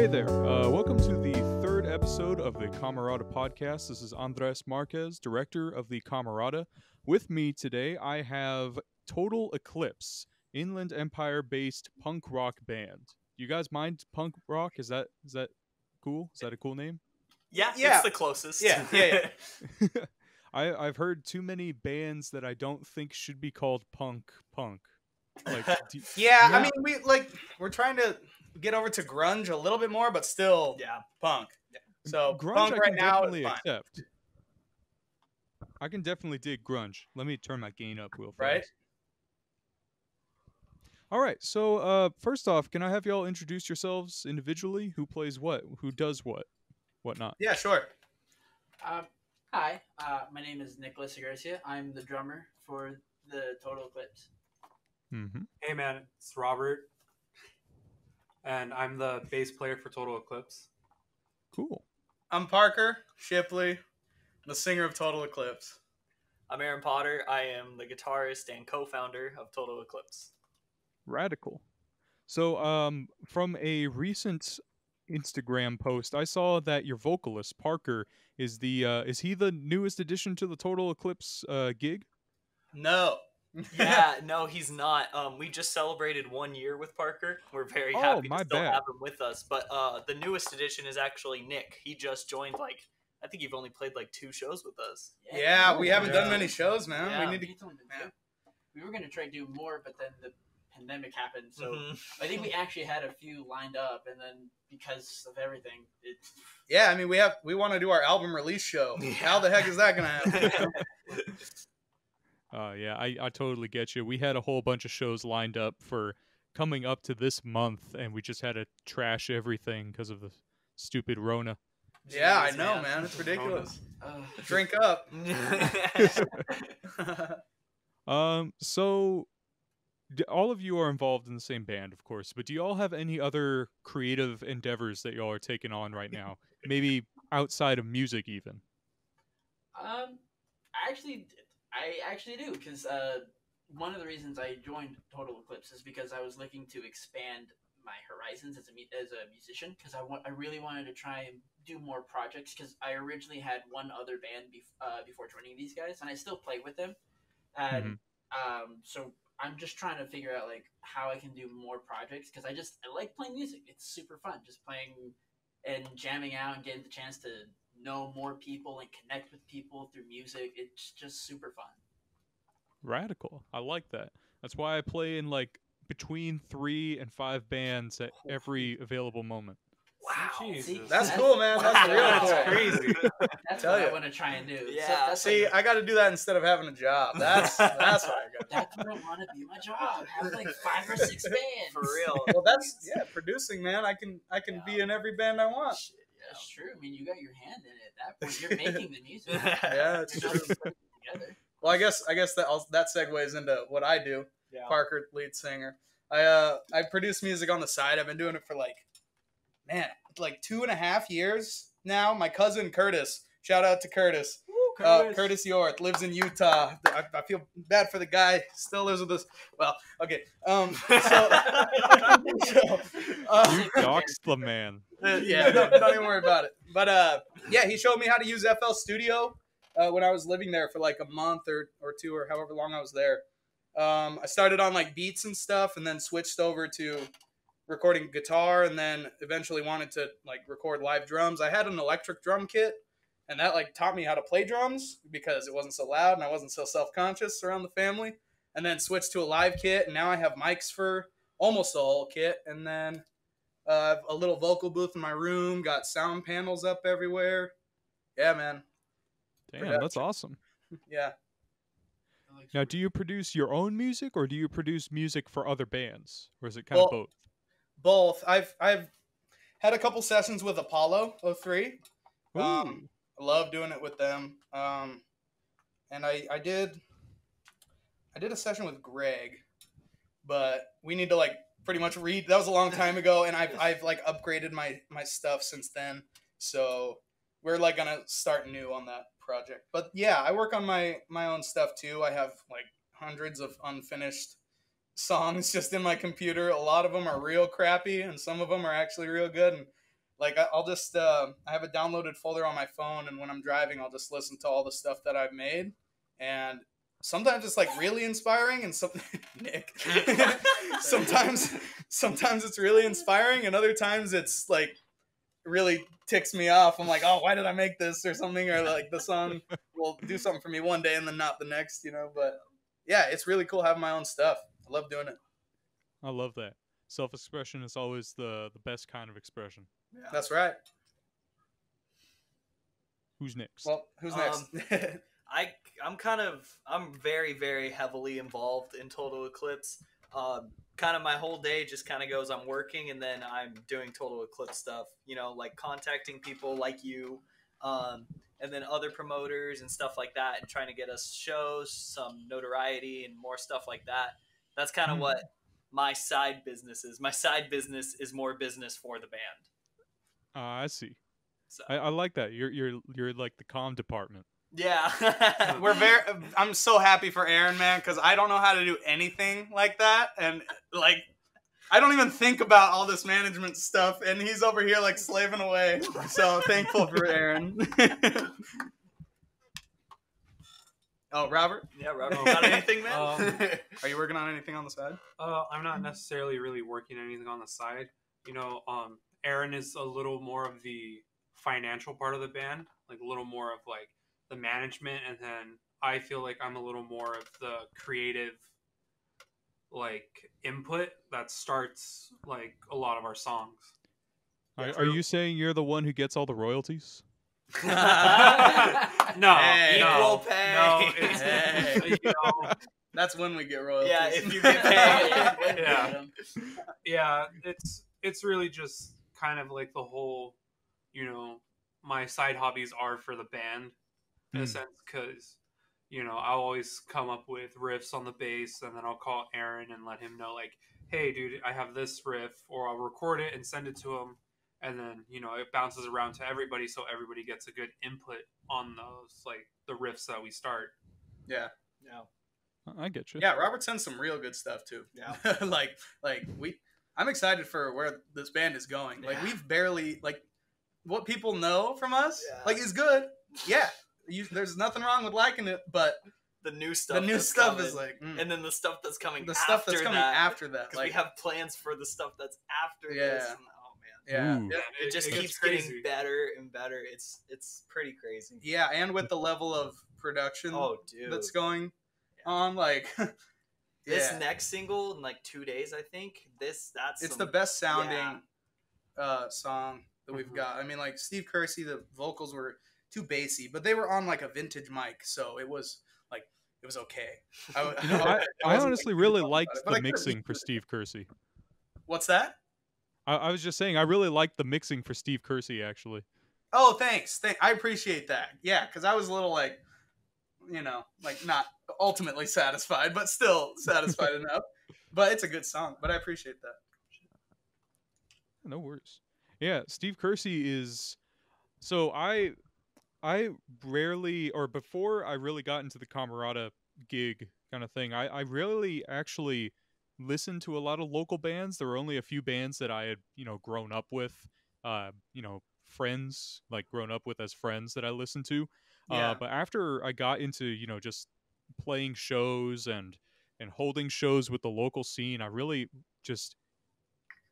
Hey there. Welcome to the third episode of the Camerata podcast. This is Andres Marquez, director of the Camerata. With me today, I have Total Eclipse, Inland Empire-based punk rock band. Do you guys mind punk rock? Is that cool? Is that a cool name? Yeah, it's the closest. Yeah. I've heard too many bands that I don't think should be called punk. Like, I mean, we're trying to get over to grunge a little bit more, but still punk. Yeah. So grunge punk I right can now definitely is fine. accept. I can definitely dig grunge. Let me turn my gain up real fast. Right. All right. So first off, can I have y'all introduce yourselves individually? Who plays what? Who does what? Whatnot? Yeah, sure. Hi, my name is Nicholas Garcia. I'm the drummer for the Total Eclipse. Mm-hmm. Hey man, it's Robert, and I'm the bass player for Total Eclipse. Cool. I'm Parker Shipley, the singer of Total Eclipse. I'm Aaron Potter. I am the guitarist and co-founder of Total Eclipse. Radical. So from a recent Instagram post, I saw that your vocalist Parker is he the newest addition to the Total Eclipse gig? No. No, he's not. We just celebrated 1 year with Parker. We're very happy to still have him with us. But the newest addition is actually Nick. He just joined. I think you've only played 2 shows with us. Yeah, we haven't done many shows, man. Yeah, we need to. We were gonna try to do more, but then the pandemic happened. So I think we actually had a few lined up, and then because of everything, Yeah, I mean, we want to do our album release show. Yeah. How the heck is that gonna happen? I totally get you. We had a whole bunch of shows lined up for coming up to this month, and we just had to trash everything because of the stupid Rona. Yeah, I know, man. It's ridiculous. Drink up. So all of you are involved in the same band, of course, but do you all have any other creative endeavors that y'all are taking on right now? Maybe outside of music, even. I actually do, because one of the reasons I joined Total Eclipse is because I was looking to expand my horizons as a musician, because I really wanted to try and do more projects, because I originally had one other band before joining these guys, and I still play with them, and so I'm just trying to figure out how I can do more projects, because I like playing music. It's super fun, just playing and jamming out and getting the chance to know more people and connect with people through music. It's just super fun. Radical. I like that. That's why I play in between 3 and 5 bands at every available moment. Wow. That's cool, man. That's real cool. That's crazy. That's what I want to try and do. Yeah. So I got to do that instead of having a job. That's what I got. that's what I want to be my job. Have 5 or 6 bands. For real. Well, that's producing, man. I can be in every band I want. That's true. I mean, you got your hand in it. At that point, you're making the music. Yeah, it's You're true. not putting it together. Well, I guess that segues into what I do. Yeah. Parker, lead singer. I produce music on the side. I've been doing it for 2.5 years now. My cousin Curtis, shout out to Curtis. Curtis York lives in Utah. I feel bad for the guy. Still lives with us. Well, okay. You doxed the man. Yeah, don't even worry about it. But he showed me how to use FL Studio when I was living there for a month or 2 or however long I was there. I started on beats and stuff, and then switched over to recording guitar, and then eventually wanted to record live drums. I had an electric drum kit, and that taught me how to play drums because it wasn't so loud and I wasn't so self-conscious around the family. And then switched to a live kit, and now I have mics for almost the whole kit, and then a little vocal booth in my room, got sound panels up everywhere. Yeah, man. Damn, that's awesome. Yeah. Now, do you produce your own music, or do you produce music for other bands, or is it kind of both? Both. I've had a couple sessions with Apollo 03. I love doing it with them. And I did a session with Greg, but we need to pretty much that was a long time ago, and I've upgraded my stuff since then. So we're gonna start new on that project. But yeah, I work on my own stuff too. I have hundreds of unfinished songs just in my computer. A lot of them are real crappy, and some of them are actually real good. And Like I'll just I have a downloaded folder on my phone, and when I'm driving, I'll just listen to all the stuff that I've made, and sometimes it's like really inspiring, and Nick, sometimes it's really inspiring, and other times it's like really ticks me off. I'm like, oh, why did I make this or something, or like the song will do something for me one day and then not the next, you know. But yeah, it's really cool having my own stuff. I love doing it. I love that. Self-expression is always the best kind of expression. Yeah. That's right. Who's next? Well, who's next? I'm very, very heavily involved in Total Eclipse. Kind of my whole day just kind of goes, I'm working and then I'm doing Total Eclipse stuff, you know, like contacting people like you, and then other promoters and stuff like that, and trying to get us shows, some notoriety, and more stuff like that. That's kind of what my side business is. My side business is more business for the band. I see. So. I like that. You're like the comm department. Yeah. I'm so happy for Aaron, man, because I don't know how to do anything like that, and like I don't even think about all this management stuff, and he's over here like slaving away. So thankful for Aaron. Oh, Robert? Yeah, Robert. Got anything, man? Are you working on anything on the side? I'm not necessarily really working anything on the side. You know, Aaron is a little more of the financial part of the band, like a little more of like the management, and then I feel like I'm a little more of the creative like input that starts like a lot of our songs. Are you saying you're the one who gets all the royalties? No, Hey, equal pay. No, it's, you know, that's when we get royalties. Yeah, if you get paid. Yeah, it's really just kind of like the whole, you know, my side hobbies are for the band in a sense, because, you know, I'll always come up with riffs on the bass, and then I'll call Aaron and let him know, like, hey, dude, I have this riff, or I'll record it and send it to him, and then, you know, it bounces around to everybody, so everybody gets a good input on those, like, the riffs that we start. Yeah. I get you. Yeah, Robert sends some real good stuff too. Yeah. I'm excited for where this band is going. Like we've barely what people know from us like is good. Yeah. There's nothing wrong with liking it, but the new stuff is like, and then the stuff that's coming. After that, because we have plans for the stuff that's after this. And, it just keeps getting better and better. It's pretty crazy. Yeah, and with the level of production that's going on, like this next single in like 2 days, I think it's the best sounding song that we've got. I mean, like Steve Kersey, the vocals were too bassy, but they were on like a vintage mic, so it was okay. I honestly really liked the mixing for Steve Kersey. What's that? I was just saying I really liked the mixing for Steve Kersey, actually. Oh, thanks. I appreciate that. Yeah, because I was a little like, you know, like not ultimately satisfied, but still satisfied enough. But it's a good song. But I appreciate that. No worries. Yeah, Steve Kersey is. So I rarely, or before I really got into the Camerata gig kind of thing, I rarely actually listened to a lot of local bands. There were only a few bands that I had, you know, grown up with, you know, friends, like grown up with as friends that I listened to. But after I got into, you know, just playing shows and holding shows with the local scene, I really just,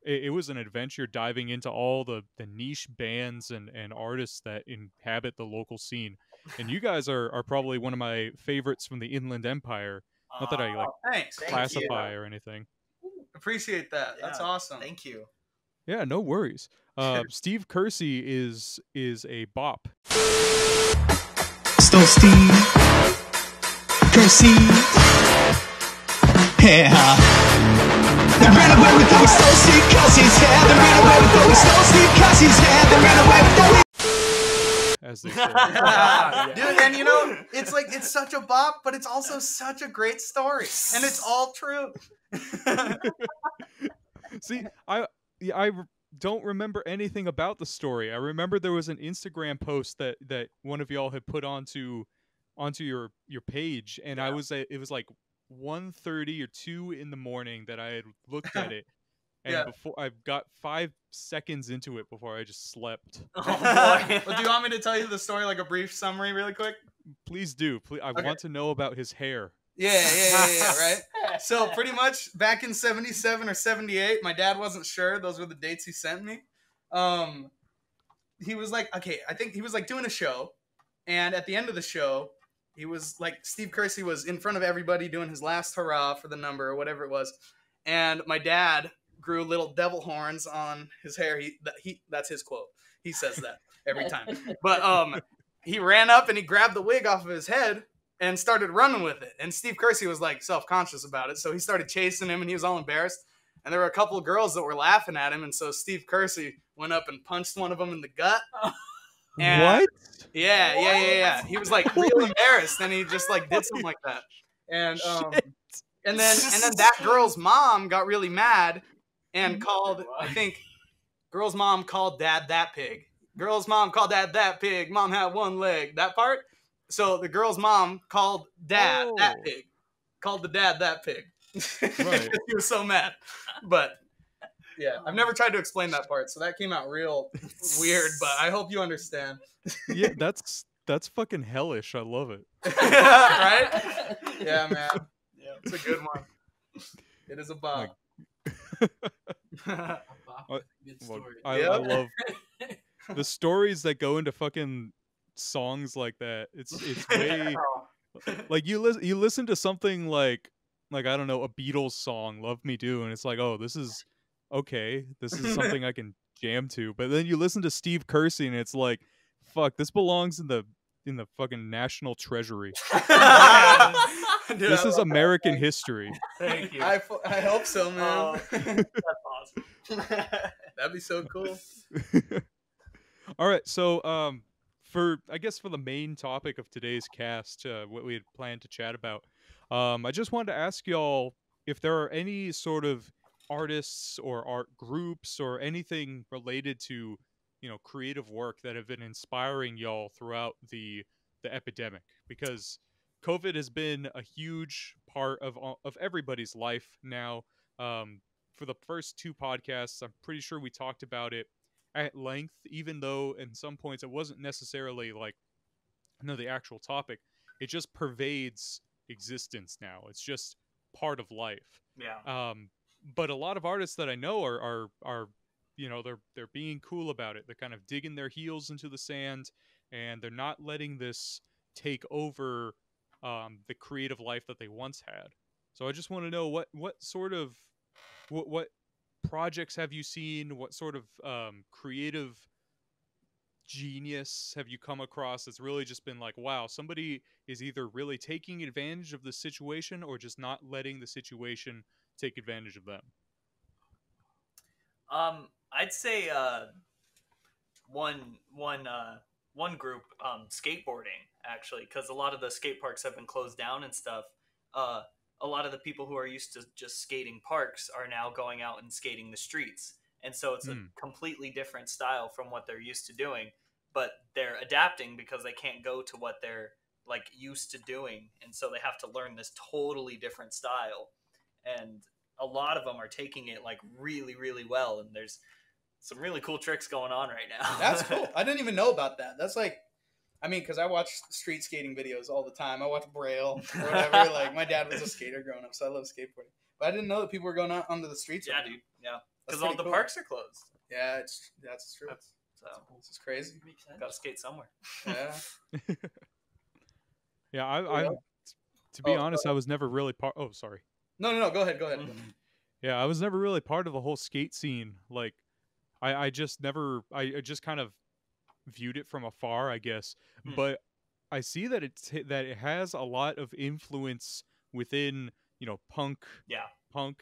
it was an adventure diving into all the niche bands and artists that inhabit the local scene. And you guys are probably one of my favorites from the Inland Empire. Not that I classify or anything. Appreciate that. That's awesome. Thank you. Yeah, no worries. Steve Kersey is a bop. Still Steve Kersey. Yeah. They ran away with Stole Steve Kersey's hair. They ran away with Stole Steve Kersey's hair. They ran away with as they say. Dude, and you know, it's such a bop, but it's also such a great story, and it's all true. See, I don't remember anything about the story. I remember there was an Instagram post that one of y'all had put onto your page, and it was like 1:30 or 2 in the morning that I had looked at it, And before I got 5 seconds into it before I just slept. Oh boy. Well, do you want me to tell you the story, like a brief summary, really quick? Please do. Please, I want to know about his hair. Yeah, right? So pretty much back in 77 or 78, my dad wasn't sure. Those were the dates he sent me. He was like, okay, I think he was like doing a show. And at the end of the show, he was like, Steve Kersey was in front of everybody doing his last hurrah for the number or whatever it was. And my dad grew little devil horns on his hair. That's his quote. He says that every time. But he ran up and he grabbed the wig off of his head and started running with it. And Steve Kersey was like self-conscious about it. So he started chasing him and he was all embarrassed. And there were a couple of girls that were laughing at him. And so Steve Kersey went up and punched one of them in the gut. And what? Yeah. He was like real embarrassed. And he just like did something like that. And and then that girl's mom got really mad and called, I think, girl's mom called dad that pig. Girl's mom called dad that pig. Mom had one leg. That part. So the girl's mom called dad that pig. Called the dad that pig. Right. He was so mad. But yeah, I've never tried to explain that part, so that came out real weird, but I hope you understand. Yeah, that's fucking hellish. I love it. Right? Yeah, man. Yeah, it's a good one. It is a bop. Good story. I love the stories that go into fucking songs like that. It's way like you listen to something like I don't know, a Beatles song, Love Me Do, and it's like, oh, this is okay, this is something I can jam to. But then you listen to Steve Kersey and it's like, fuck, this belongs in the fucking national treasury. Dude, this is American history. Thank you. I hope so, man. That's awesome. That'd be so cool. All right, so for the main topic of today's cast, what we had planned to chat about, I just wanted to ask y'all if there are any sort of artists or art groups or anything related to, creative work that have been inspiring y'all throughout the epidemic, because COVID has been a huge part of everybody's life now. For the first 2 podcasts, I'm pretty sure we talked about it at length, even though in some points it wasn't necessarily like, the actual topic. It just pervades existence now. It's just part of life. Yeah. But a lot of artists that I know are they're being cool about it. They're kind of digging their heels into the sand, and they're not letting this take over the creative life that they once had. So I just want to know what sort of what projects have you seen? What sort of creative genius have you come across that's really just been like, wow, somebody is either really taking advantage of the situation or just not letting the situation take advantage of them? I'd say one group, skateboarding, actually, because a lot of the skate parks have been closed down and stuff. A lot of the people who are used to just skating parks are now going out and skating the streets. And so it's a completely different style from what they're used to doing, but they're adapting because they can't go to what they're like used to doing. And so they have to learn this totally different style. And a lot of them are taking it like really, really well. And there's some really cool tricks going on right now. That's cool. I didn't even know about that. That's like, I mean, because I watch street skating videos all the time. I watch Braille or whatever. Like, my dad was a skater growing up, so I love skateboarding. But I didn't know that people were going out onto the streets. Yeah, right dude. now. Yeah. Because all the parks are closed. Yeah, that's true. So this is crazy. Makes sense. Got to skate somewhere. Yeah. Yeah, I to be honest, I was never really part. Oh, sorry. No. Go ahead. Yeah, I was never really part of the whole skate scene. Like, I just kind of viewed it from afar, I guess. But I see that it has a lot of influence within, punk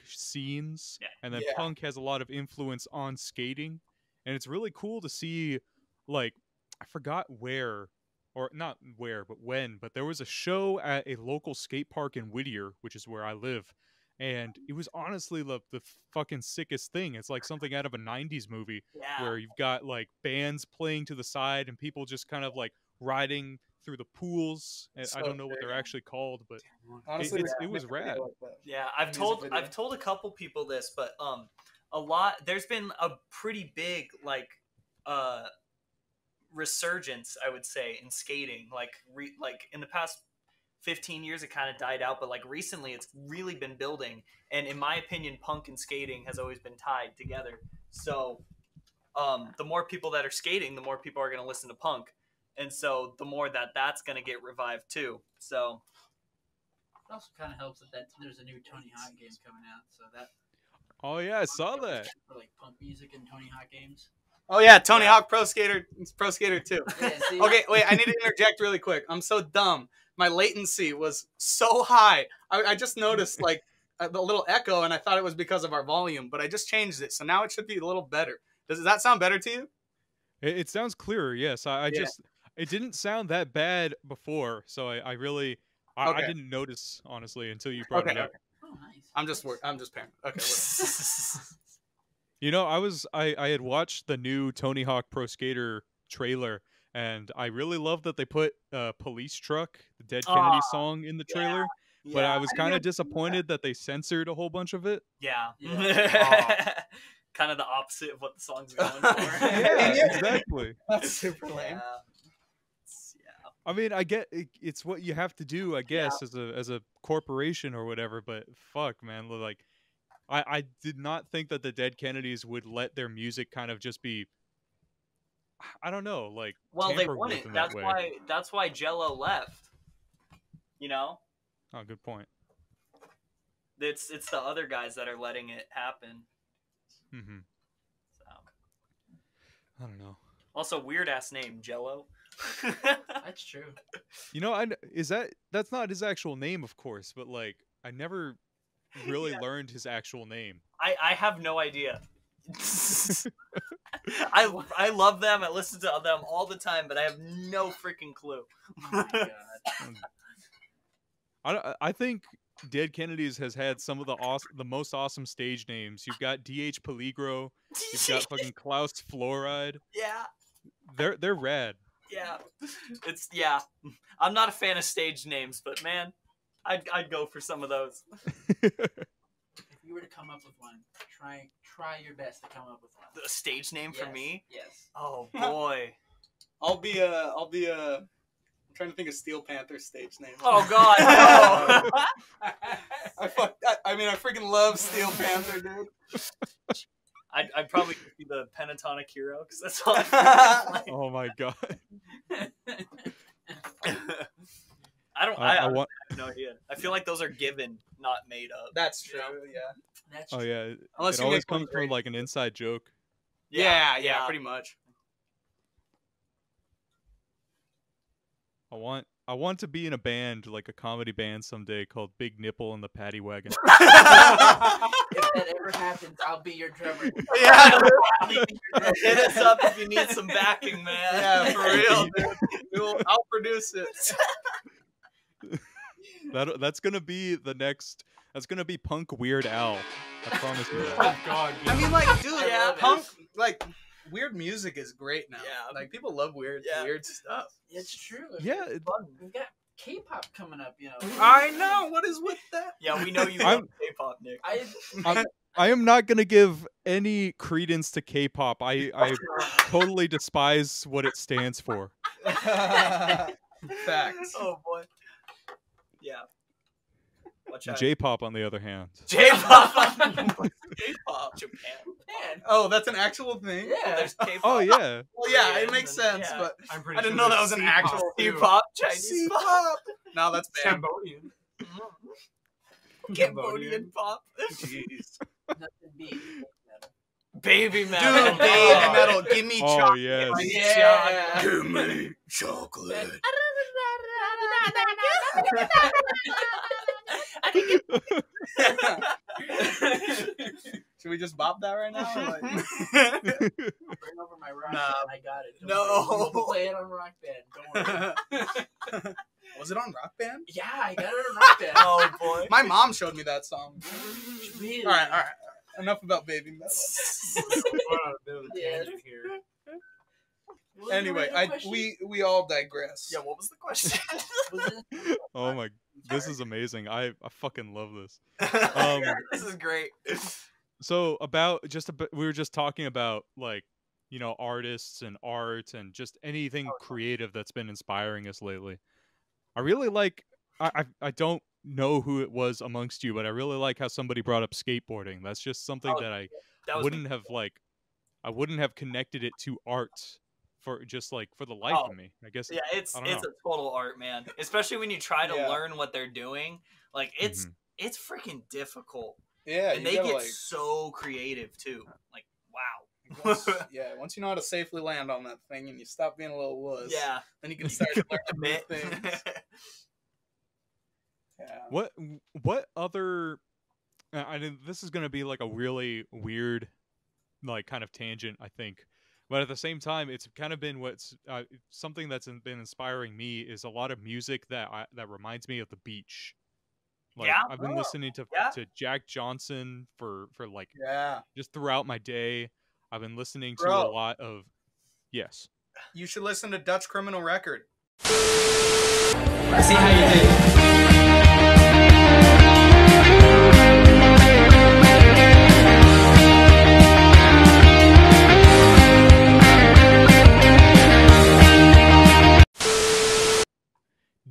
scenes. Yeah. And then punk has a lot of influence on skating. And it's really cool to see, like, I forgot where, or not where, but when, but there was a show at a local skate park in Whittier, which is where I live. And it was honestly the fucking sickest thing. It's like something out of a 90s movie where you've got like bands playing to the side and people just kind of like riding through the pools. And I don't know what they're actually called, but honestly, it was rad. Yeah, I've told a couple people this, but There's been a pretty big like resurgence, I would say, in skating. Like in the past 15 years, it kind of died out, but like recently, it's really been building. And in my opinion, punk and skating has always been tied together. So the more people that are skating, the more people are going to listen to punk, and so the more that's going to get revived too. So it also kind of helps that there's a new Tony Hawk game coming out, so that. Oh yeah, I saw that. For like punk music and Tony Hawk games. Oh yeah, Tony Hawk Pro Skater 2. Yeah, see? Okay, wait, I need to interject really quick. I'm so dumb. My latency was so high. I just noticed like the little echo, and I thought it was because of our volume, but I just changed it, so now it should be a little better. Does that sound better to you? It sounds clearer. Yes, it didn't sound that bad before, so I really I didn't notice honestly until you brought it up. Okay. Oh, nice. I'm just paranoid. Okay. You know, I had watched the new Tony Hawk Pro Skater trailer, and I really love that they put Police Truck, the Dead Kennedy song, in the trailer. Yeah. But I was kind of disappointed that they censored a whole bunch of it. Yeah. Kind of the opposite of what the song's going for. Yeah, exactly. That's super lame. Yeah. I mean, I get it's what you have to do, I guess, as a corporation or whatever. But fuck, man, like I did not think that the Dead Kennedys would let their music kind of just be, I don't know, like they wouldn't. That's why Jello left. You know. Oh, good point. It's the other guys that are letting it happen. Mm-hmm. So. I don't know. Also, weird ass name, Jello. That's true. You know, that's not his actual name, of course, but like I never really learned his actual name. I have no idea. I love them. I listen to them all the time, but I have no freaking clue. Oh my god. I think Dead Kennedys has had some of the most awesome stage names. You've got DH Peligro. You've got fucking Klaus Fluoride. Yeah. They're rad. Yeah. I'm not a fan of stage names, but man, I'd go for some of those. If you were to come up with one, try your best to come up with one. A stage name for me? Yes. Oh boy. I'll be a. I'm trying to think of Steel Panther's stage name. Oh god. No. I freaking love Steel Panther, dude. I'd probably be the pentatonic hero because that's all. Oh my god. I have no idea. I feel like those are given, not made up. That's true. Yeah. That's true. Oh yeah. Unless it you always make one comes from great. like an inside joke. Yeah, pretty much. I want to be in a band, like a comedy band someday called Big Nipple and the Paddy Wagon. If that ever happens, I'll be your drummer. Yeah. Hit us up if you need some backing, man. Yeah, for real, dude. I'll produce it. That's gonna be the next. That's gonna be Punk Weird Al. I promise you that. Oh God. I mean, like, dude, Yeah. punk, like, weird music is great now. Yeah. Like, people love weird stuff. It's true. Yeah, We've got K-pop coming up, you know. I know. What is with that? Yeah, we know you love K-pop, Nick. I am not gonna give any credence to K-pop. I totally despise what it stands for. Facts. Oh boy. Yeah. Watch out. J-pop, on the other hand. J-pop. J-pop. Japan. Oh, that's an actual thing? Yeah. There's K-pop. Oh yeah. Well, yeah, it makes sense, Yeah. but I'm pretty I didn't sure know that there's was an C-pop, actual too. C-pop. Chinese pop. C-pop. No, that's bad. Cambodian. Cambodian pop. Jeez. Nothing beat Baby Dude, metal. baby metal. Give me Oh chocolate. yes. Yeah. Give me chocolate. Should we just bop that right now? Or like... Bring over my rock Nah. band. I got it. Don't No. worry. We'll play it on Rock Band. Don't worry. Was it on Rock Band? Yeah, I got it on Rock Band. Oh boy. My mom showed me that song. Really? All right. Enough about baby metal. A bit of a tangent here. What was the Anyway, original question? we all digress. Yeah, what was the question? Was it- Oh my, this is amazing. I fucking love this. This is great. So about we were just talking about like, you know, artists and art and just anything creative that's been inspiring us lately. I really like. I don't know who it was amongst you, but I really like how somebody brought up skateboarding. That's just something that I that was wouldn't have like. I wouldn't have connected it to art for just like for the life of me. I guess. Yeah, it's I don't know. a total art, man. Especially when you try to learn what they're doing. Like it's freaking difficult. Yeah, and they get so creative too. Like wow. Once you know how to safely land on that thing and you stop being a little wuss, yeah, then you can start learning new things. Yeah. What other? I mean, this is gonna be like a really weird, like kind of tangent, I think. But at the same time, it's kind of been what's something that's been inspiring me is a lot of music that reminds me of the beach. Like, I've been listening to Jack Johnson for like just throughout my day. I've been listening to a lot of You should listen to Dutch Criminal Record. See how you did.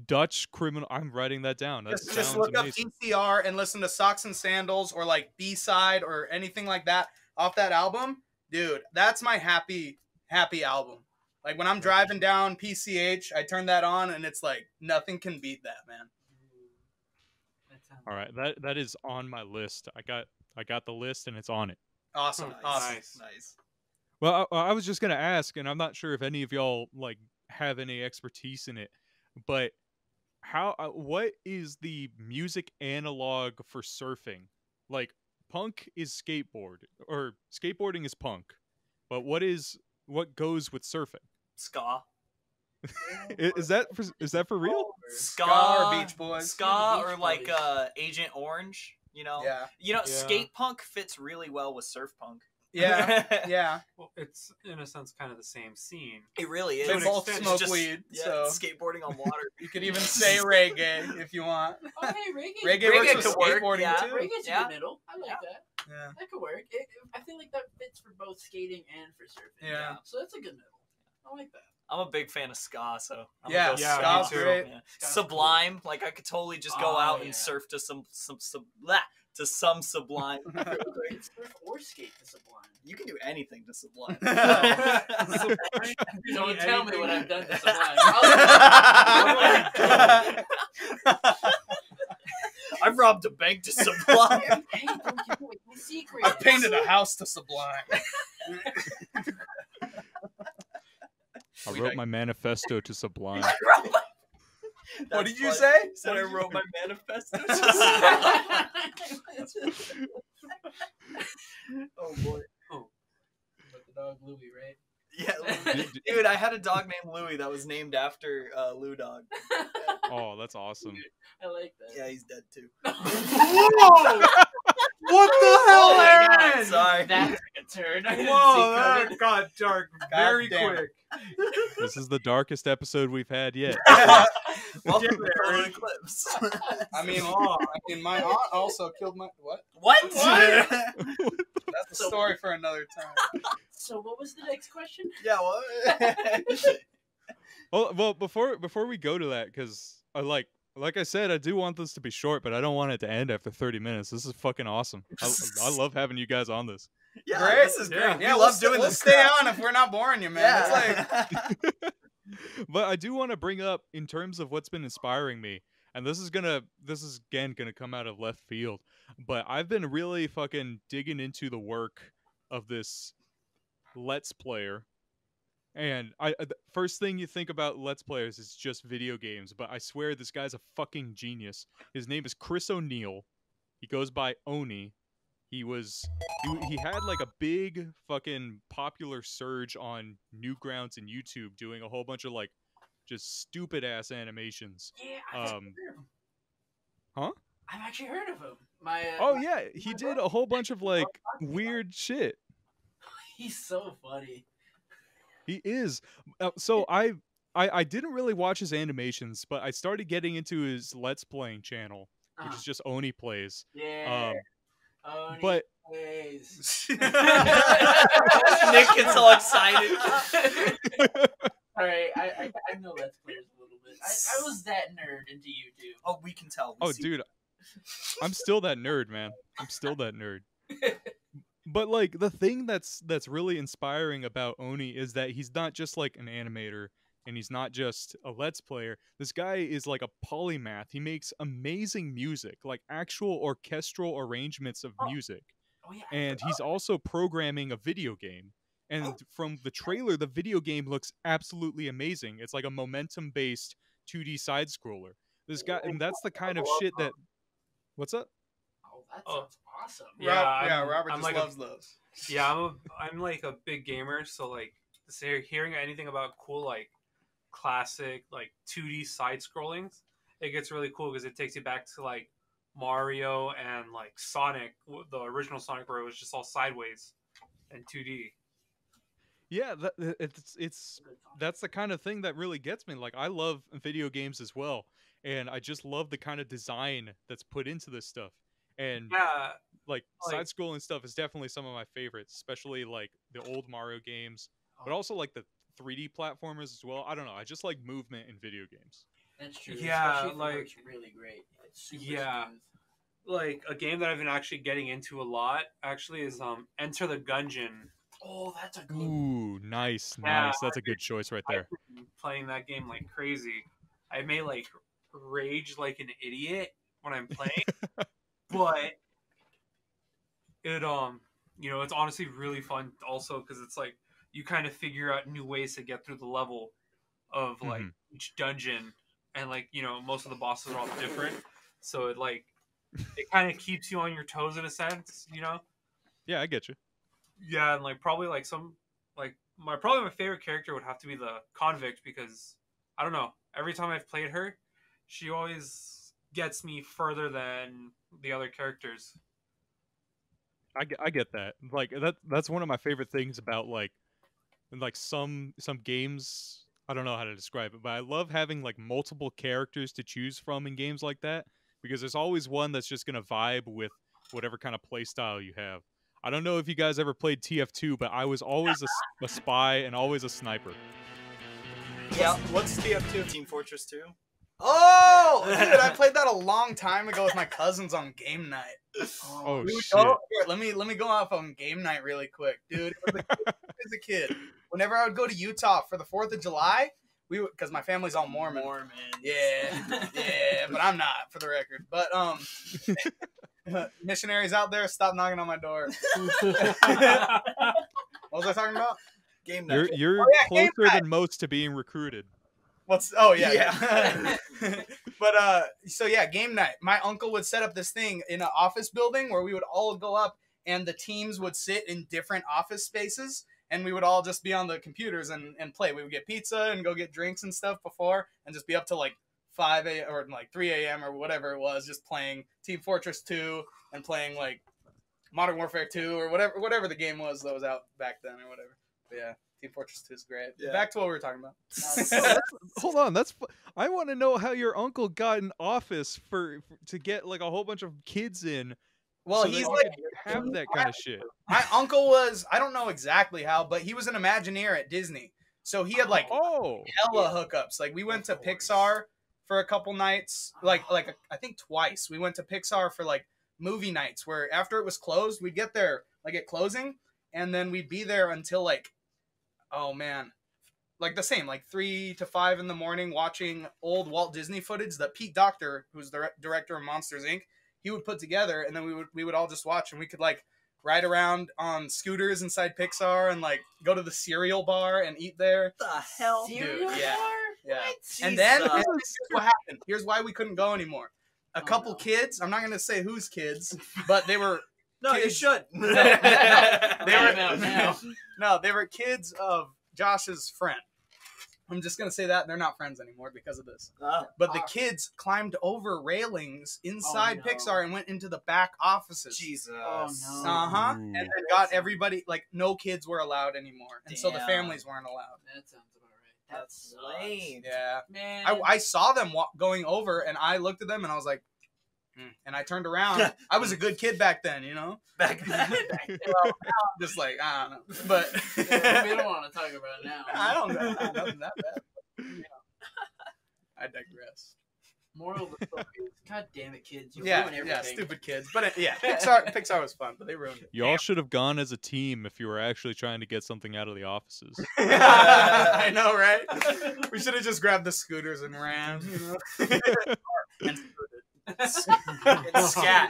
Dutch Criminal. I'm writing that down. Just look amazing. Up VCR and listen to Socks and Sandals or like B-side or anything like that off that album. Dude, that's my happy album. Like when I'm driving down PCH, I turn that on and it's like nothing can beat that, man. All right, that is on my list. I got the list and it's on it. Awesome. Nice. Well, I was just gonna ask, and I'm not sure if any of y'all like have any expertise in it, but what is the music analog for surfing? Like punk is skateboard, or skateboarding is punk, but what goes with surfing? Ska. Is that for real? Ska or Beach Boys? Ska or like Agent Orange. You know. Yeah. Skate punk fits really well with surf punk. Yeah. Well, it's in a sense kind of the same scene. It really is. They both smoke weed, so skateboarding on water. You could even say reggae if you want. Oh, hey, reggae. Reggae works with skateboarding yeah. too. Reggae's in the middle. I like that. Yeah. That could work. I feel like that fits for both skating and for surfing. Yeah. So that's a good middle. I like that. I'm a big fan of ska, so I'm yeah, ska. Ska's great. Yeah. Sublime, like I could totally just go out and surf to some Sublime. Surf or skate to Sublime. You can do anything to Sublime. Don't tell me what I've done to Sublime. I've robbed a bank to Sublime. Hey, don't give away my secret. I've painted a house to Sublime. I wrote my manifesto to Sublime. What did you say? Said I wrote my manifesto. Oh boy. Oh. But the dog Louie, right? Yeah, dude, I had a dog named Louie that was named after Lou Dog. Oh, that's awesome. I like that. Yeah, he's dead too. Whoa! What the hell, Aaron? Sorry. That took a turn. Whoa, that got dark very quick. This is the darkest episode we've had yet. Welcome to Total Eclipse. I mean, my aunt also killed my what? What? That's a story for another time. So, what was the next question? Yeah, what? Well, before we go to that, because I like I said, I do want this to be short, but I don't want it to end after 30 minutes. This is fucking awesome. I love having you guys on this. Yeah, great. This is great. Yeah, we love doing this. We'll stay on if we're not boring you, man. Yeah. It's like... But I do want to bring up in terms of what's been inspiring me, and this is again gonna come out of left field, but I've been really fucking digging into the work of this Let's Player. And the first thing you think about Let's Players is just video games, but I swear this guy's a fucking genius. His name is Chris O'Neill. He goes by Oni. He had like a big fucking popular surge on Newgrounds and YouTube doing a whole bunch of like just stupid ass animations. Yeah, I've heard of him. Huh? I've actually heard of him. He did a whole bunch of like weird shit. He's so funny. He is. So I didn't really watch his animations, but I started getting into his Let's Playing channel, which is just Oni Plays. Yeah. But Yes. Nick gets all excited. All right, I know Let's Players a little bit. I was that nerd into YouTube. Oh, we can tell. Dude, I'm still that nerd, man. I'm still that nerd. But like the thing that's really inspiring about Oni is that he's not just like an animator and he's not just a Let's Player. This guy is like a polymath. He makes amazing music, like actual orchestral arrangements of music. Oh, yeah, and he's also programming a video game. And from the trailer, the video game looks absolutely amazing. It's like a momentum-based 2D side scroller. This guy, and that's the kind of shit that. What's up? Oh, that sounds awesome. Yeah, Robert I'm just like loves those. Yeah, I'm like a big gamer, so like hearing anything about cool like classic like 2D side scrollings, it gets really cool because it takes you back to like Mario and like Sonic, the original Sonic, where it was just all sideways and 2D. Yeah, it's that's the kind of thing that really gets me. Like I love video games as well, and I just love the kind of design that's put into this stuff. And like side scrolling stuff is definitely some of my favorites, especially like the old Mario games, but also like the 3D platformers as well. I don't know, I just like movement in video games. That's true. Yeah, especially like it's really great. It's super smooth. Like a game that I've been actually getting into a lot actually is Enter the Gungeon. Oh, that's a good. Ooh, nice. That's a good choice right there. I've been playing that game like crazy. I may like rage like an idiot when I'm playing, but it it's honestly really fun also because it's like you kind of figure out new ways to get through the level of like each dungeon, and like most of the bosses are all different, so it kind of keeps you on your toes in a sense. Yeah, I get you. Yeah, and like probably like my favorite character would have to be the convict, because I don't know, every time I've played her, she always gets me further than the other characters. I get that. Like that's one of my favorite things about like some games. I don't know how to describe it, but I love having like multiple characters to choose from in games like that, because there's always one that's just gonna vibe with whatever kind of play style you have. I don't know if you guys ever played TF2, but I was always a spy and always a sniper. Yeah, what's TF2? Team Fortress 2? Oh, dude, I played that a long time ago with my cousins on game night. Oh shit! Here, let me go off on game night really quick, dude. As a kid, whenever I would go to Utah for the 4th of July, because my family's all Mormon. Yeah, but I'm not, for the record. But missionaries out there, stop knocking on my door. What was I talking about? Game night. You're closer than most to being recruited. Yeah. But so yeah, game night. My uncle would set up this thing in an office building where we would all go up, and the teams would sit in different office spaces, and we would all just be on the computers and play. We would get pizza and go get drinks and stuff before, and just be up till like 5 a.m. or like 3 a.m. or whatever it was, just playing Team Fortress 2 and playing like Modern Warfare 2 or whatever the game was that was out back then or whatever. But yeah, Team Fortress 2 is great. Yeah. Back to what we were talking about. Hold on, I want to know how your uncle got an office to get like a whole bunch of kids in. Well, so he's like have that kind of shit. My uncle was, I don't know exactly how, but he was an Imagineer at Disney, so he had like hella hookups. Like we went to Pixar for a couple nights, like I think twice. We went to Pixar for like movie nights where after it was closed, we'd get there like at closing, and then we'd be there until like, oh man, like the same, like 3 to 5 in the morning watching old Walt Disney footage that Pete Docter, who's the director of Monsters Inc., he would put together, and then we would all just watch, and we could like ride around on scooters inside Pixar and like go to the cereal bar and eat there. The hell? Dude, yeah. Yeah. What? And then here's what happened. Here's why we couldn't go anymore. A couple kids, I'm not going to say whose kids, but they were No, kids. you should. They were kids of Josh's friend. I'm just going to say that they're not friends anymore because of this. But the kids climbed over railings inside Pixar and went into the back offices. Jesus. Oh, no. Uh-huh. And then got everybody, like, no kids were allowed anymore. And so the Damn. families weren't allowed. That sounds about right. That's lame. Yeah. Man. I saw them going over, and I looked at them, and I was like, And I turned around. I was a good kid back then, you know? Back then. Well, now I'm just like, I don't know. But we don't want to talk about it now. I don't know. Nothing that bad. But, you know, I digress. Moral of the story is, God damn it, kids! You ruin everything. Yeah, stupid kids. But Pixar was fun, but they ruined it. Y'all should have gone as a team if you were actually trying to get something out of the offices. I know, right? We should have just grabbed the scooters and ran. You know? And scat.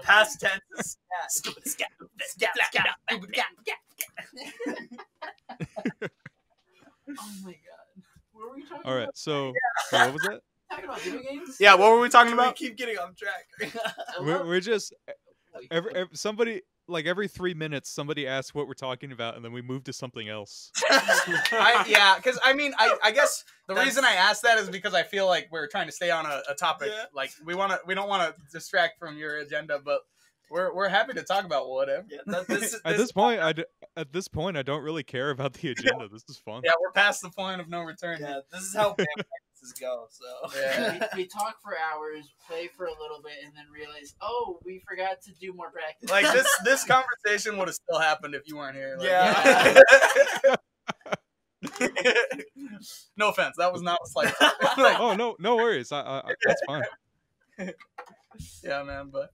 Past tense is scat. Oh my god. What were we talking All right, about? so what was that? Talking about video games? Yeah, what were we talking We about? keep getting off track. We're just somebody like every 3 minutes somebody asks what we're talking about and then we move to something else. Because I mean, I guess the reason I asked that is because I feel like we're trying to stay on a topic. Yeah. Like we don't want to distract from your agenda, but we're happy to talk about whatever. Yeah, At this point, I don't really care about the agenda. This is fun. Yeah, we're past the point of no return. Yeah, this is how band practices go. So Yeah. We talk for hours, play for a little bit, and then realize, oh, we forgot to do more practice. Like this conversation would have still happened if you weren't here. Like, Yeah. No offense, that was not a slight. Oh no worries. I that's fine. Yeah, man, but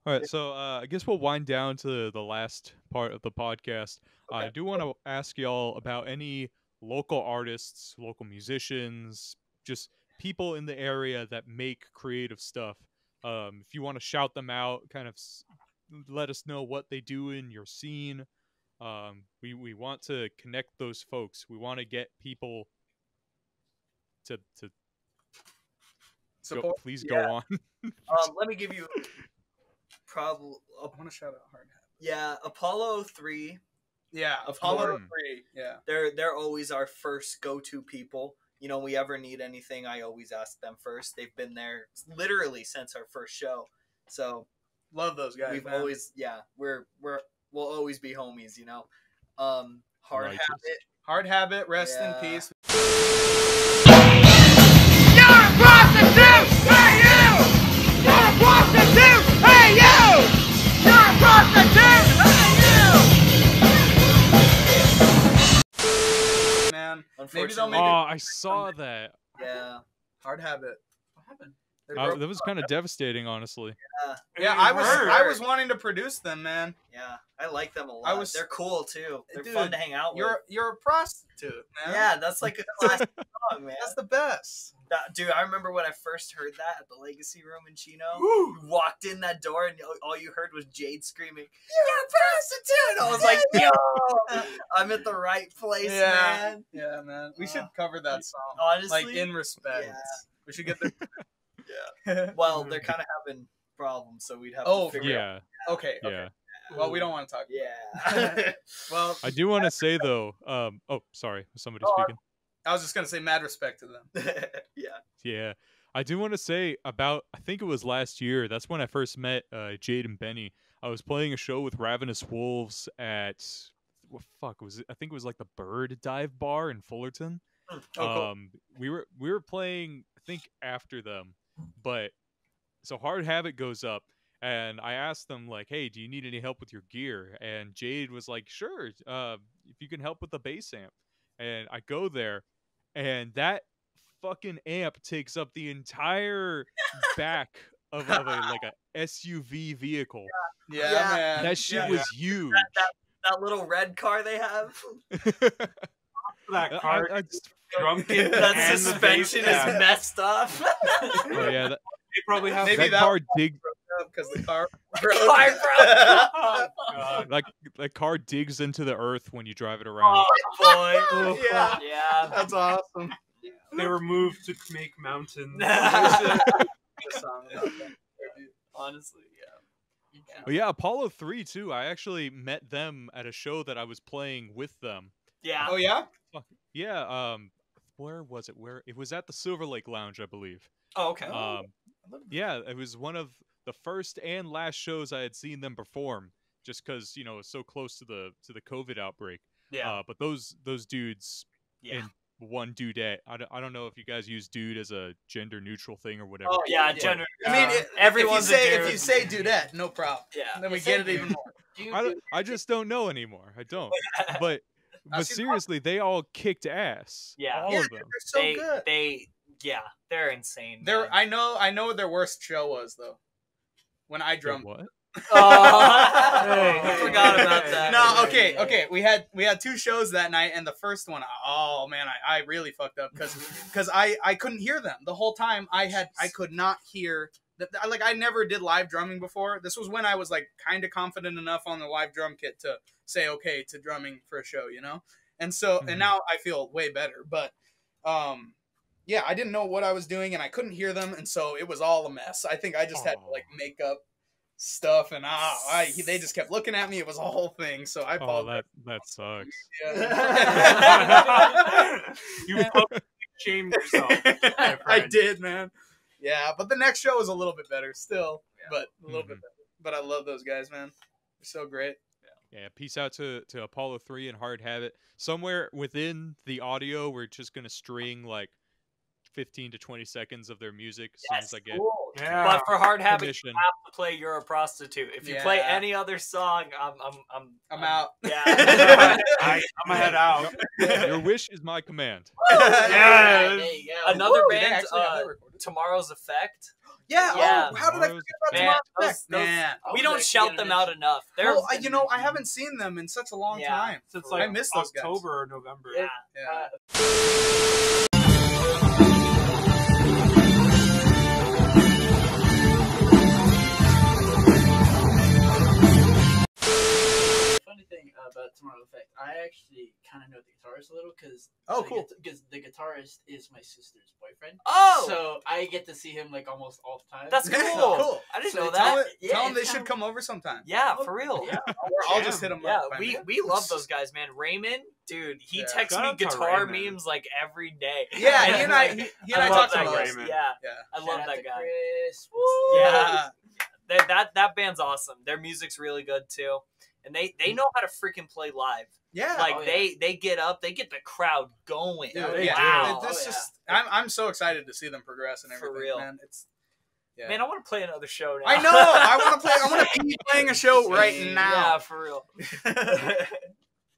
All right, so I guess we'll wind down to the last part of the podcast. I do want to ask y'all about any local artists, local musicians, just people in the area that make creative stuff. If you want to shout them out, kind of let us know what they do in your scene. We want to connect those folks. We want to get people to support. Please go on. let me give you probably. I want to shout out Hard Hat. Yeah, Apollo 3. Yeah, Apollo 3. Yeah, They're always our first go-to people. You know, we ever need anything, I always ask them first. They've been there literally since our first show. So love those guys. we've man. always we'll always be homies, you know. Hard Righteous. Habit. Hard Habit, rest in peace. You're a prostitute! Hey, you! You're a prostitute! Hey, you! You're a prostitute! Hey, you! Man, Unfortunately, I saw that. yeah. Hard Habit. What happened? They broke That was kind of devastating, honestly. Yeah, I was wanting to produce them, man. Yeah, I like them a lot. They're cool too. They're Dude, fun to hang out with. You're a prostitute, man. Yeah, that's like a classic song, man. That's the best. Dude, I remember when I first heard that at the Legacy Room in Chino. You walked in that door and all you heard was Jade screaming, "You're a prostitute!" I was like, "Yo, I'm at the right place, man." Yeah, man. We should cover that song. Honestly, like in respect. yeah. We should get the. Yeah. Well, they're kind of having problems, so we'd have Oh, to figure out. Yeah, Okay. yeah. Well, we don't want to talk. Yeah. Well, I do want to say though. Oh, sorry, was somebody speaking? I was just gonna say mad respect to them. Yeah. Yeah, I do want to say about. I think it was last year. That's when I first met Jade and Benny. I was playing a show with Ravenous Wolves at what fuck was it? I think it was like the Bird Dive Bar in Fullerton. Oh, cool. We were playing. I think after them, but so Hard Habit goes up. And I asked them, like, hey, do you need any help with your gear? And Jade was like, sure, if you can help with the bass amp. And I go there, and that fucking amp takes up the entire back of a SUV vehicle. Yeah, Yeah. man. That shit was huge. That little red car they have. That car I just- drunken. That and the suspension bass is messed up. oh yeah, They probably have Maybe that that car digs because the car. Oh, God. like that car digs into the earth when you drive it around. Oh boy. Yeah. Yeah. That's awesome. They were moved to make mountains. Honestly, yeah. But yeah, Apollo 3 too. I actually met them at a show that I was playing with them. Yeah. Oh yeah. Yeah, where was it? Where it was at the Silver Lake Lounge, I believe. Oh, okay. Yeah, it was one of the first and last shows I had seen them perform, just because it's so close to the COVID outbreak. Yeah. But those dudes Yeah. and one dudette. I don't know if you guys use dude as a gender neutral thing or whatever. Oh yeah, gender. I mean, everyone's if you say dudette, no problem. Yeah. Then we get it even more. I just don't know anymore. I don't. But seriously, they all kicked ass. Yeah. All of them. They're so good. They're insane. I know what their worst show was though. When I drummed. What? I forgot about that. No, okay. We had 2 shows that night, and the first one, oh man, I really fucked up because I couldn't hear them the whole time. I could not hear. Like I never did live drumming before. This was when I was like kind of confident enough on the live drum kit to say okay to drumming for a show, you know. And so and now I feel way better, but yeah, I didn't know what I was doing and I couldn't hear them, and so it was all a mess. I think I just had to like make up stuff, and they just kept looking at me. It was a whole thing, so I apologize. That sucks. Yeah. You shamed yourself. I did, man. Yeah, but the next show was a little bit better still, but a little bit better. But I love those guys, man. They're so great. Yeah, peace out to Apollo 3 and Hard Habit. Somewhere within the audio, we're just going to string like 15 to 20 seconds of their music as soon as I get. Cool. Yeah. But for Hard Habit, permission. you have to play "You're a Prostitute." If you play any other song, I'm out. Yeah, I'm gonna head out. Your wish is my command. Yeah, there you go. Another They band, actually have that recorded. Tomorrow's Effect. Yeah. Yeah. Oh, how did I forget about Man, Tomorrow's Effect? those- Man. We don't shout them out enough. They're Well, I haven't seen them in such a long time. Since I like miss those guys. October or November. Yeah. Yeah. Funny thing about Tomorrow Effect, I actually kind of know the guitarist a little because Cool. Because the guitarist is my sister's boyfriend. Oh, So I get to see him like almost all the time. that's cool. Yeah, cool. I didn't So know Tell that. them they it's should kinda- come over sometime. Yeah, for real. Yeah. Or I'll just hit them Yeah, up. we love those guys, man. Raymond, dude, he Yeah. texts Shout me out to guitar Raymond. memes like every day. Yeah, And he and I I love talked that to guy. him. Raymond. Yeah, Yeah. I Shout love out that to guy. Chris. Yeah. That band's awesome. Their music's really good too, and they know how to freaking play live. Yeah. Like Oh, yeah. they get up, they get the crowd going. Dude, they yeah. Wow. This Oh, yeah. just I'm so excited to see them progress and For everything, real. man. It's yeah. Man, I want to play another show now. I know. I want to be playing a show right Yeah, now. for real.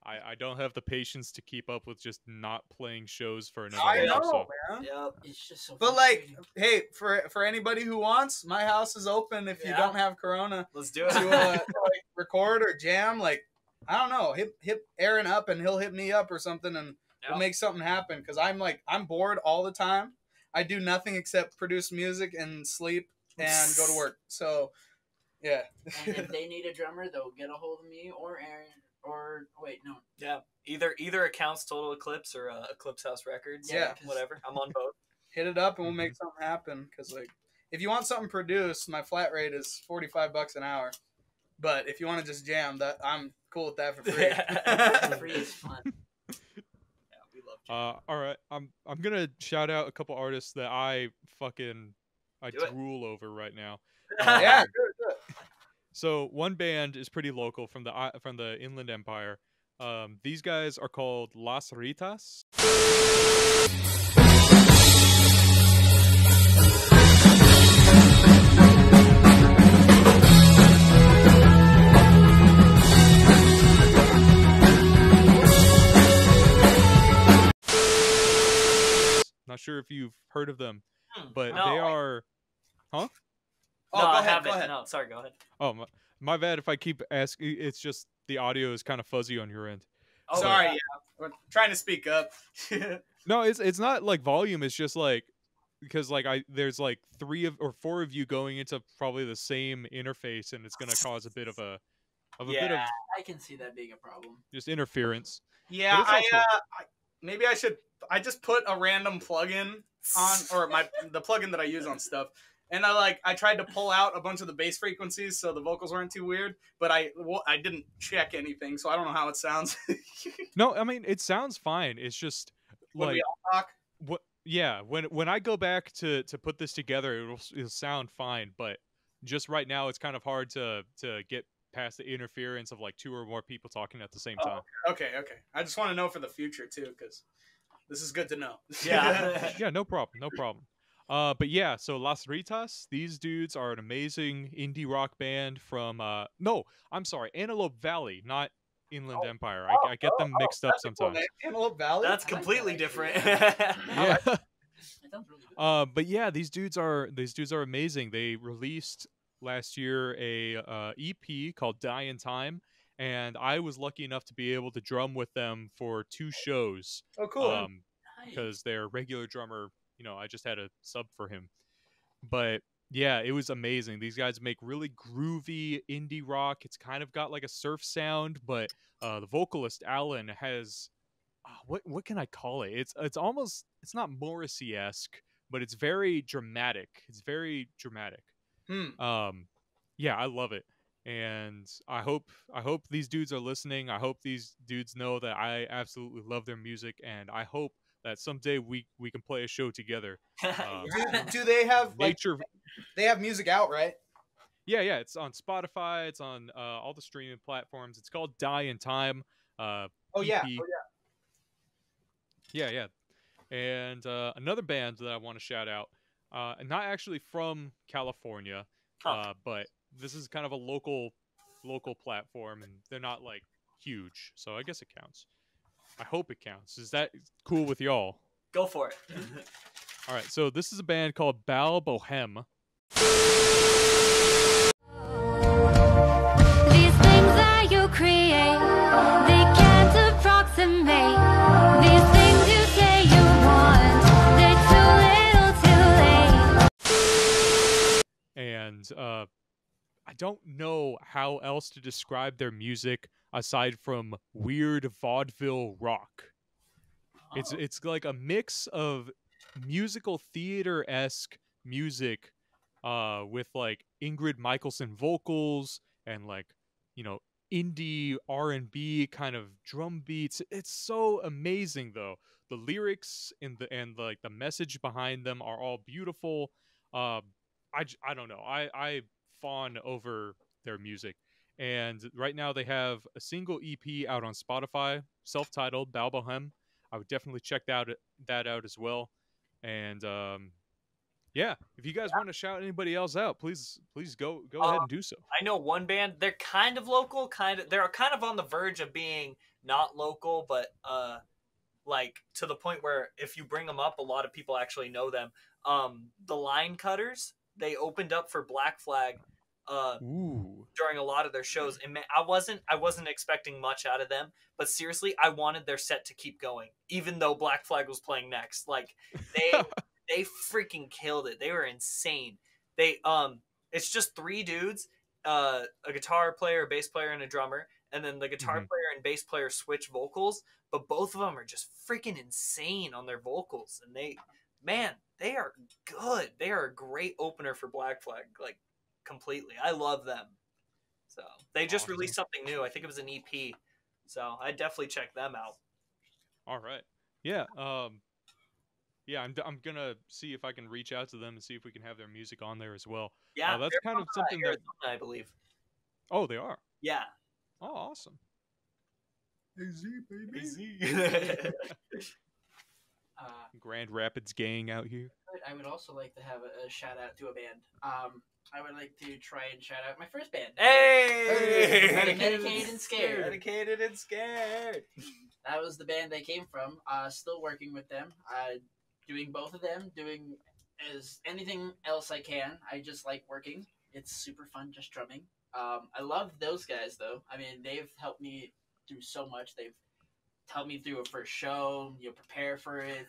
I don't have the patience to keep up with just not playing shows for another I month or know, so. man. Yep. It's just so. But like, frustrating. hey, for anybody who wants, my house is open if you Yeah. don't have Corona Let's do it. to like, record or jam. Like, I don't know, hit Aaron up and he'll hit me up or something, and we'll Yep. make something happen. Because I'm bored all the time. I do nothing except produce music and sleep and go to work. So, yeah. And if they need a drummer, they'll get a hold of me or Aaron or wait, no. Yeah. Either accounts Total Eclipse or Eclipse House Records. Yeah. Whatever. I'm on both. Hit it up and we'll make something happen. Because like, if you want something produced, my flat rate is $45 an hour. But if you want to just jam, that I'm cool with that for free. Free is fun. Yeah, we love you. All right, I'm gonna shout out a couple artists that I Do it. drool over right now. Yeah, Um, good. So one band is pretty local from the Inland Empire. These guys are called Las Ritas. Not sure if you've heard of them, but No, they are. Oh, no, go I ahead. haven't. Go ahead. No, sorry, go ahead. Oh, my bad if I keep asking. It's just the audio is kind of fuzzy on your end. Oh, Sorry, yeah. yeah. We're trying to speak up. No, it's not like volume. It's just like because like there's like 3 or 4 of you going into probably the same interface, and it's gonna cause a bit of a bit of I can see that being a problem. just interference. Yeah, But it's also- maybe I should. I just put a random plugin on, or the plugin that I use on stuff, and I tried to pull out a bunch of the bass frequencies so the vocals weren't too weird, but I didn't check anything, so I don't know how it sounds. No, I mean it sounds fine. It's just When like we all talk. what. Yeah, when I go back to put this together, it'll sound fine. But just right now, it's kind of hard to get past the interference of like 2 or more people talking at the same time. Okay. I just want to know for the future too, because This is good to know. Yeah. Yeah, no problem, no problem. But yeah, so Las Ritas, these dudes are an amazing indie rock band from no, I'm sorry, Antelope Valley, not Inland Empire. I get them mixed up That's a cool sometimes. name. Antelope Valley. That's completely different. Yeah. That sounds really good. But yeah, these dudes are amazing. They released last year a EP called Die in Time, and I was lucky enough to be able to drum with them for 2 shows. Oh, cool. Because their regular drummer, I just had a sub for him. But yeah, it was amazing. These guys make really groovy indie rock. It's kind of got like a surf sound, but the vocalist Alan has what can I call it? It's almost, it's not Morrissey-esque, but it's very dramatic. It's very dramatic. Yeah, I love it. And I hope these dudes are listening. I hope these dudes know that I absolutely love their music, and I hope that someday we can play a show together. Do they have nature? They have music out, right? Yeah, it's on Spotify. It's on all the streaming platforms. It's called Die in Time. Oh EP. yeah. Yeah. And another band that I want to shout out, not actually from California, but this is kind of a local platform, and they're not like huge, so I guess it counts. I hope it counts. Is that cool with y'all? Go for it. All right, so this is a band called Bal Bohem. These things that you create, they can't approximate. These things you say you want, they're too little, too late. And I don't know how else to describe their music aside from weird vaudeville rock. It's like a mix of musical theater-esque music with like Ingrid Michaelson vocals and like, indie R&B kind of drum beats. It's so amazing though. The lyrics and like the message behind them are all beautiful. I don't know. I fawn over their music. And right now they have a single EP out on Spotify, self-titled Bal Bohem. I would definitely check that out as well. And yeah, if you guys want to shout anybody else out, please go ahead and do so. I know one band. They're kind of local, they're kind of on the verge of being not local, but like to the point where if you bring them up, a lot of people actually know them. The Line Cutters. They opened up for Black Flag during a lot of their shows, and man, I wasn't expecting much out of them, but seriously, I wanted their set to keep going, even though Black Flag was playing next. Like they freaking killed it. They were insane. It's just 3 dudes, a guitar player, a bass player, and a drummer, and then the guitar player and bass player switch vocals, but both of them are just freaking insane on their vocals, and they are good. They are a great opener for Black Flag, like completely. I love them. So they just released something new. I think it was an EP. So I'd definitely check them out. All right. Yeah. Yeah, I'm gonna see if I can reach out to them and see if we can have their music on there as well. Yeah, that's kind of something Arizona, I believe. Oh, they are. Yeah. Oh, awesome. AZ, baby. Grand Rapids gang out here. I would also like to have a shout out to a band. I would like to try and shout out my first band. Hey! Medicated and Scared. Medicated and Scared. That was the band they came from. Still working with them. Doing both of them. Doing as anything else I can. I just like working. It's super fun just drumming. I love those guys though. I mean, they've helped me through so much. They've helped me through a first show. Prepare for it.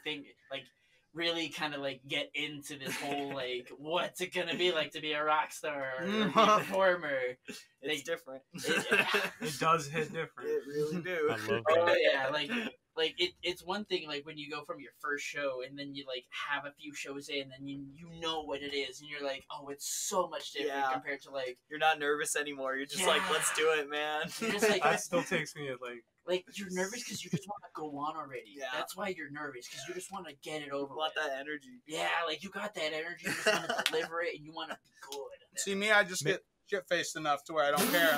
Really kind of like get into this whole like what's it gonna be like to be a rock star or be a performer. It's different. It does hit different. It really do. I love that. Oh yeah, like it's one thing like when you go from your first show and then you like have a few shows in and you know what it is and you're like, oh, it's so much different compared to like you're not nervous anymore. You're just like, let's do it, man. You're just like that still takes me like you're nervous because you just want to go on already. Yeah. That's why you're nervous because you just want to get it over. You want with. that energy. Yeah, like you got that energy. You just want to deliver it and you want to be good. See me, I just get shit-faced enough to where I don't care.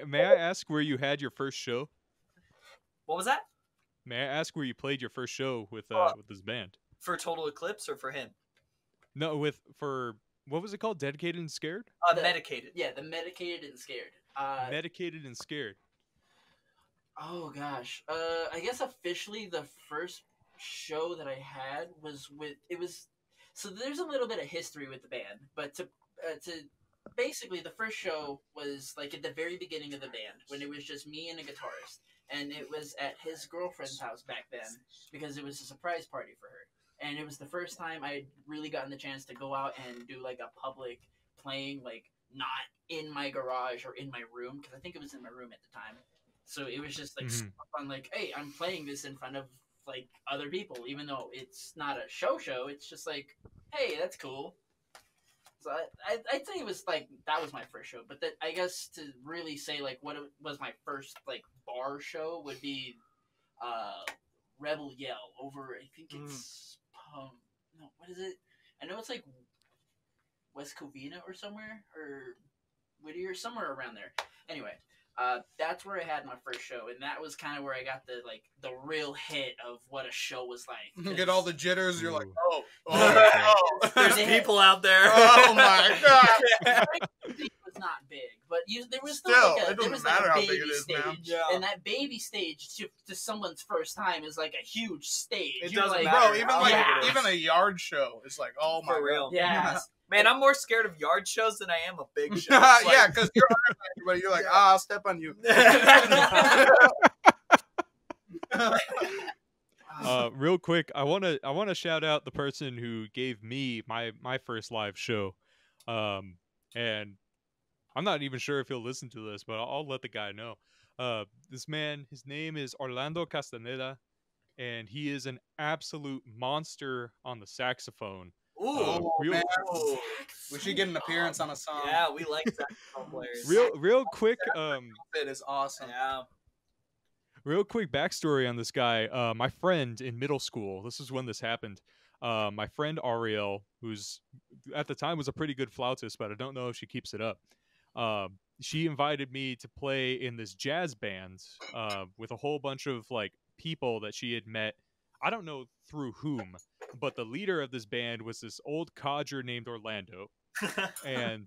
May I ask where you had your first show? What was that? may I ask where you played your first show with this band? For Total Eclipse or for him? No, for what was it called? Dedicated and Scared? Medicated. Yeah, the Medicated and Scared. Medicated and Scared. Oh gosh. I guess officially the first show that I had was so there's a little bit of history with the band, but to basically the first show was like at the very beginning of the band when it was just me and a guitarist, and it was at his girlfriend's house back then because it was a surprise party for her. And it was the first time I had really gotten the chance to go out and do like a public playing, like not in my garage or in my room, because I think it was in my room at the time. So it was just like fun, like, hey, I'm playing this in front of like other people, even though it's not a show. It's just like, hey, that's cool. So I'd say it was like that was my first show, but that I guess to really say like what was my first like bar show would be Rebel Yell over. I think it's no, what is it? I know it's like West Covina or somewhere, or Whittier, somewhere around there. Anyway, that's where I had my first show, and that was kind of where I got the real hit of what a show was like. You get all the jitters. You're like, There's people out there. Oh my god! It was not big, but there was Still, like it doesn't matter how big it is now. Yeah. And that baby stage to someone's first time is like a huge stage. It You're doesn't like, matter. Bro, even a yard show is like, oh my For real. god. Yeah. Man, I'm more scared of yard shows than I am of big shows. Yeah, because you're under everybody. You're like, I'll step on you. Real quick, I wanna shout out the person who gave me my first live show, and I'm not even sure if he'll listen to this, but I'll let the guy know. This man, his name is Orlando Castaneda, and he is an absolute monster on the saxophone. Ooh, Man. We should get an appearance on a song. Yeah, we like saxophone players. Real quick, It is awesome. Yeah. real quick backstory on this guy. My friend in middle school, this is when this happened. My friend Ariel, who's at the time was a pretty good flautist, but I don't know if she keeps it up. She invited me to play in this jazz band with a whole bunch of like people that she had met. I don't know through whom, but the leader of this band was this old codger named Orlando. And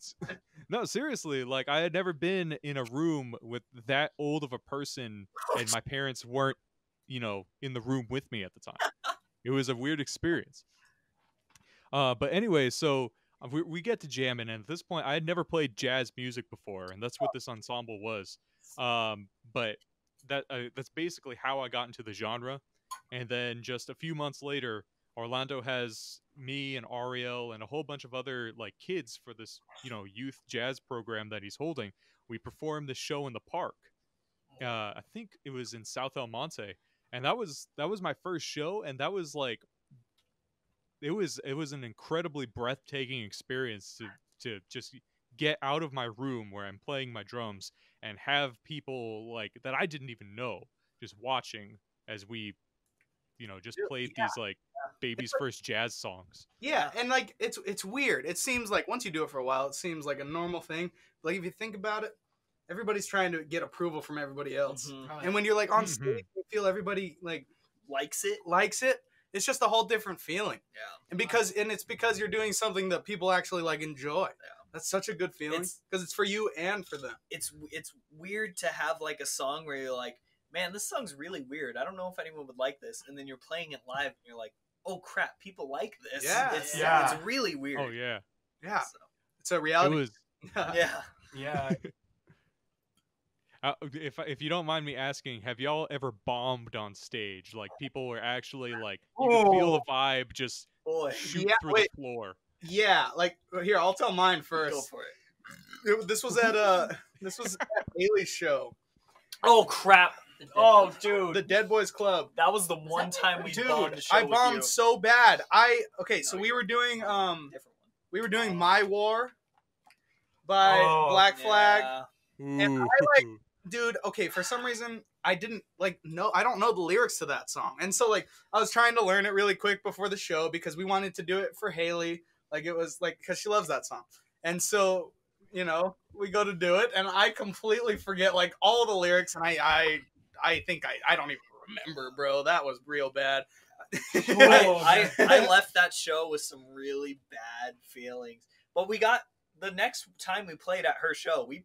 no, seriously, like I had never been in a room with that old of a person, and my parents weren't, in the room with me at the time. It was a weird experience. But anyway, so we get to jamming, and at this point, I had never played jazz music before, and that's what this ensemble was. But that's basically how I got into the genre. And then just a few months later, Orlando has me and Ariel and a whole bunch of other like kids for this, youth jazz program that he's holding. We performed the show in the park. I think it was in South El Monte, and that was my first show, and that was like it was an incredibly breathtaking experience to just get out of my room where I'm playing my drums and have people like that I didn't even know just watching as we just played these like baby's first jazz songs. Yeah, and like it's weird. It seems like once you do it for a while, it seems like a normal thing. But like if you think about it, everybody's trying to get approval from everybody else. Mm-hmm. And when you're like on stage, you feel everybody like likes it. It's just a whole different feeling. Yeah. And it's because you're doing something that people actually like enjoy. Yeah. That's such a good feeling because it's for you and for them. It's weird to have like a song where you're like, man, this song's really weird. I don't know if anyone would like this. And then you're playing it live and you're like, oh crap, people like this. Yeah. It's really weird. Oh yeah. Yeah. So. It's a reality. It was, yeah. If you don't mind me asking, have y'all ever bombed on stage? Like people were actually like, you could feel the vibe just shoot through the floor. Yeah, like here, I'll tell mine first. Go for it. This was at Haley's show. Oh crap! Oh dude, the Dead Boys Club. That was the one time we bombed. I bombed so bad. We were doing My War by Black Flag, and I dude. Okay, for some reason I didn't I don't know the lyrics to that song, and so like I was trying to learn it really quick before the show because we wanted to do it for Haley. Like it was like because she loves that song, and so we go to do it, and I completely forget like all the lyrics, and I think I don't even remember, bro. That was real bad. I left that show with some really bad feelings. But we got the next time we played at her show, we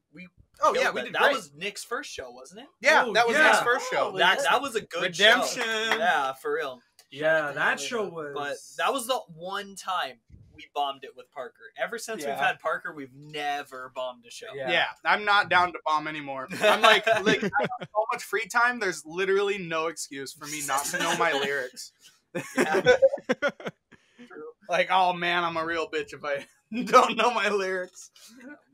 Oh yeah, killed we it. did That great. was Nick's first show, wasn't it? Yeah, Oh, that was yeah. Nick's first show. Oh, That was a good Redemption. show. Yeah, for real. Yeah, that show was. But that was the one time we bombed it with Parker. Ever since we've had Parker, we've never bombed a show. Yeah, I'm not down to bomb anymore. I'm like I have so much free time. There's literally no excuse for me not to know my lyrics. Yeah. Like, oh man, I'm a real bitch if I don't know my lyrics.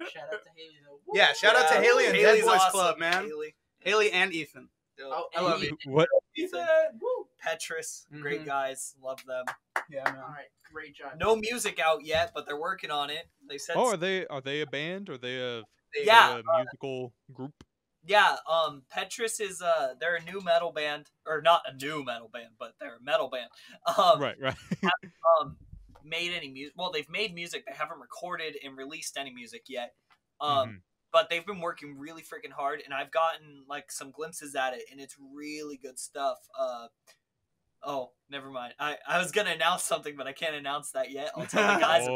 Shout out to Haley though. Woo! Yeah, shout out to Haley and Haley's Dead Boys awesome. Club, man. Haley and Ethan. Oh, I love you. What? Ethan. Woo. Petrus, great guys, love them. Yeah, man. All right, great job. No music out yet, but they're working on it. They said. Oh, are they a band? Are they a musical group? Yeah, Petrus is they're a new metal band, or not a new metal band, but they're a metal band. Right. Haven't, made any music. Well, they've made music. They haven't recorded and released any music yet. But they've been working really freaking hard, and I've gotten like some glimpses at it, and it's really good stuff. Oh, never mind. I was gonna announce something, but I can't announce that yet. I'll tell the guys.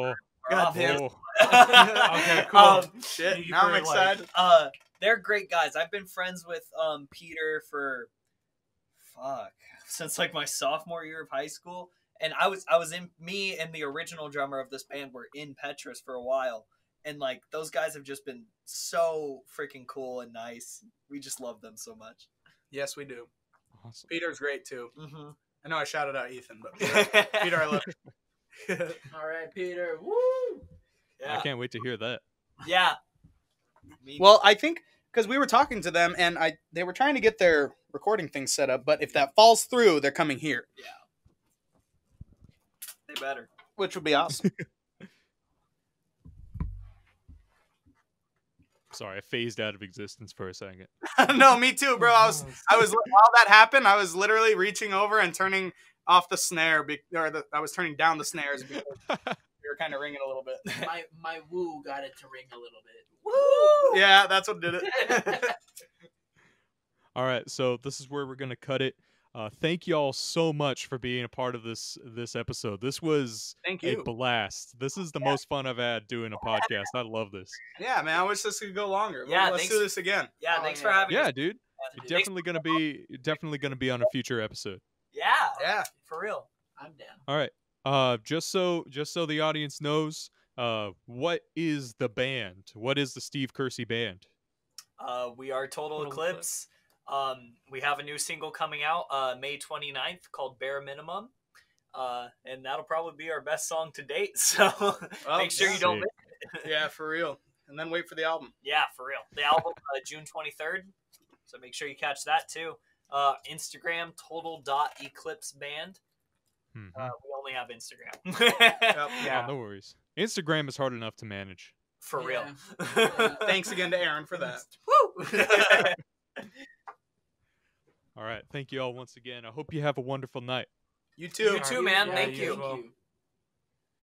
God damn. Okay, cool. Shit, now I'm excited. They're great guys. I've been friends with Peter for since like my sophomore year of high school, and I was in me and the original drummer of this band were in Petrus for a while, and like those guys have just been so freaking cool and nice. We just love them so much. Yes, we do. Awesome. Peter's great too. Mm-hmm. I know I shouted out Ethan, but Peter, I love you. All right, Peter. Woo! Yeah. I can't wait to hear that. Yeah. Well, I think because we were talking to them and they were trying to get their recording thing set up, but if that falls through, they're coming here. Yeah. They better. Which would be awesome. Sorry, I phased out of existence for a second. No, me too, bro. I was while that happened, I was literally reaching over and turning off the snare, I was turning down the snares because we were kind of ringing a little bit. My woo got it to ring a little bit. Woo! Yeah, that's what did it. All right, so this is where we're gonna cut it. Thank you all so much for being a part of this episode. This was a blast. This is the most fun I've had doing a podcast. I love this. Yeah, man. I wish this could go longer. Yeah, let's do this again. Yeah, thanks for having us. Yeah, dude. You're definitely gonna be on a future episode. Yeah, for real. I'm down. All right. Just so the audience knows, what is the band? What is the Steve Kersey band? We are Total Eclipse. We have a new single coming out May 29th called Bare Minimum. And that'll probably be our best song to date. So make sure you don't miss it. Yeah, for real. And then wait for the album. Yeah, for real. The album June 23rd. So make sure you catch that too. Instagram total.eclipseband. We only have Instagram. Yeah, no worries. Instagram is hard enough to manage. For real. Thanks again to Aaron for that. Woo! All right. Thank you all once again. I hope you have a wonderful night. You too. You too, man. Yeah, Thank you you. as well.